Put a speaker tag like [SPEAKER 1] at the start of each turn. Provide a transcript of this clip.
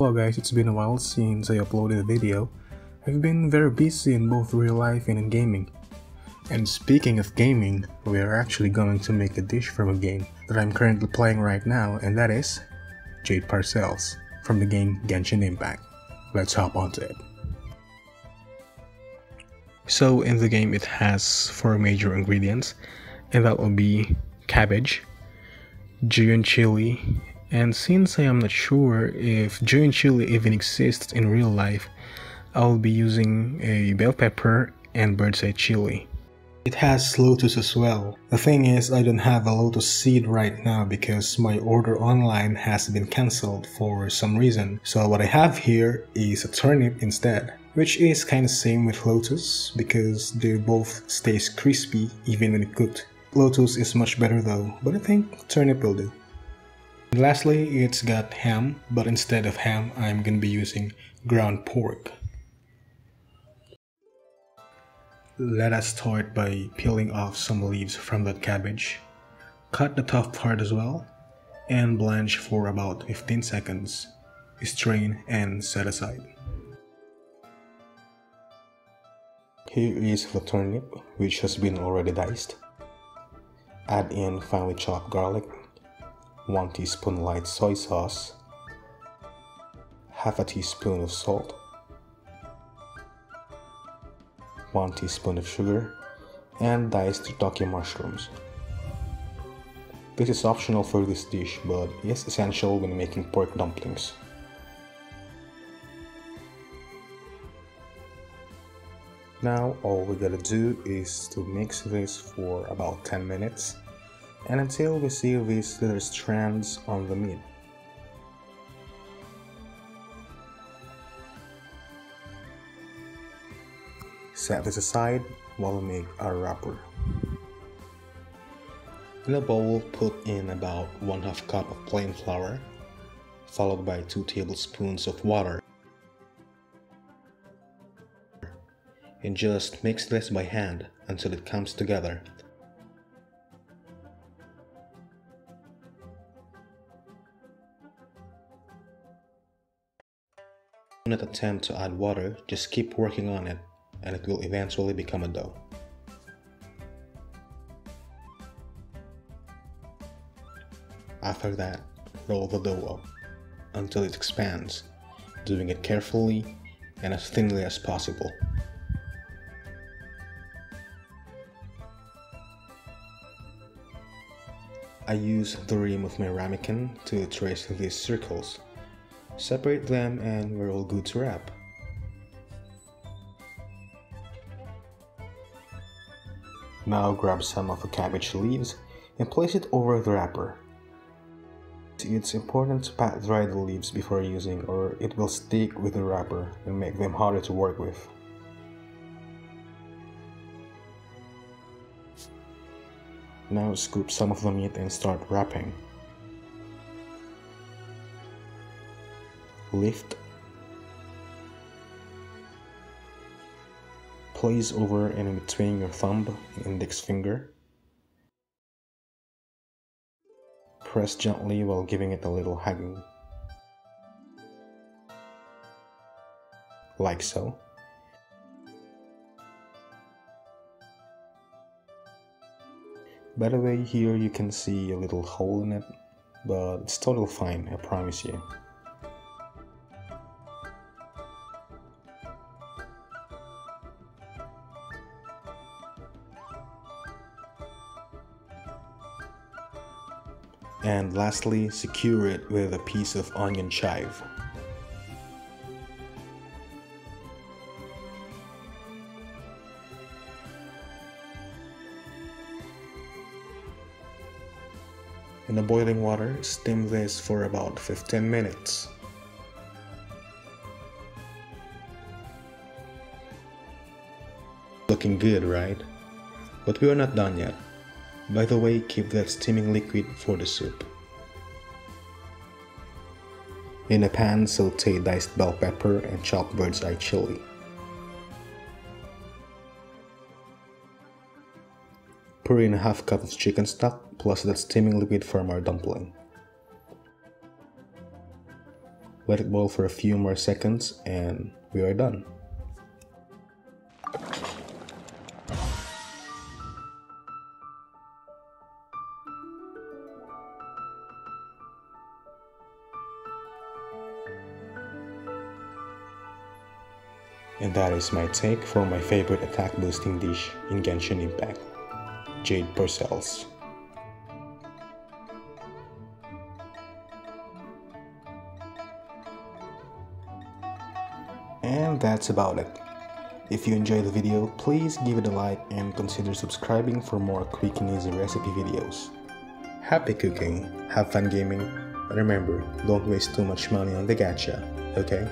[SPEAKER 1] Hello guys, it's been a while since I uploaded a video. I've been very busy in both real life and in gaming. And speaking of gaming, we are actually going to make a dish from a game that I'm currently playing right now, and that is Jade Parcels from the game Genshin Impact. Let's hop onto it. So in the game it has 4 major ingredients, and that will be cabbage, giant chili, and since I am not sure if giant chili even exists in real life, I'll be using a bell pepper and bird's eye chili. It has Lotus as well. The thing is, I don't have a Lotus seed right now because my order online has been cancelled for some reason. So what I have here is a turnip instead, which is kinda same with Lotus because they both stays crispy even when cooked. Lotus is much better though, but I think turnip will do. And lastly, it's got ham, but instead of ham, I'm gonna be using ground pork. Let us start by peeling off some leaves from that cabbage. Cut the tough part as well, and blanch for about 15 seconds. Strain and set aside. Here is the turnip, which has been already diced. Add in finely chopped garlic, 1 teaspoon light soy sauce, half a teaspoon of salt, 1 teaspoon of sugar, and diced shiitake mushrooms. This is optional for this dish, but is essential when making pork dumplings. Now all we gotta do is to mix this for about 10 minutes and until we see these little strands on the meat. Set this aside while we make our wrapper. In a bowl, put in about 1/2 cup of plain flour, followed by 2 tablespoons of water. And just mix this by hand until it comes together. Do not attempt to add water, just keep working on it and it will eventually become a dough. After that, roll the dough up until it expands, doing it carefully and as thinly as possible. I use the rim of my ramekin to trace these circles. Separate them and we're all good to wrap. Now grab some of the cabbage leaves and place it over the wrapper. It's important to pat dry the leaves before using or it will stick with the wrapper and make them harder to work with. Now scoop some of the meat and start wrapping. Lift. Place over and in between your thumb and index finger. Press gently while giving it a little hugging. Like so. By the way, here you can see a little hole in it, but it's totally fine, I promise you. And lastly, secure it with a piece of onion chive. In the boiling water, steam this for about 15 minutes. Looking good, right? But we are not done yet. By the way, keep that steaming liquid for the soup. In a pan, saute diced bell pepper and chopped bird's eye chili. Pour in a 1/2 cup of chicken stock plus that steaming liquid from our dumpling. Let it boil for a few more seconds and we are done. And that is my take for my favorite attack boosting dish in Genshin Impact, Jade Parcels. And that's about it. If you enjoyed the video, please give it a like and consider subscribing for more quick and easy recipe videos. Happy cooking, have fun gaming, but remember, don't waste too much money on the gacha, okay?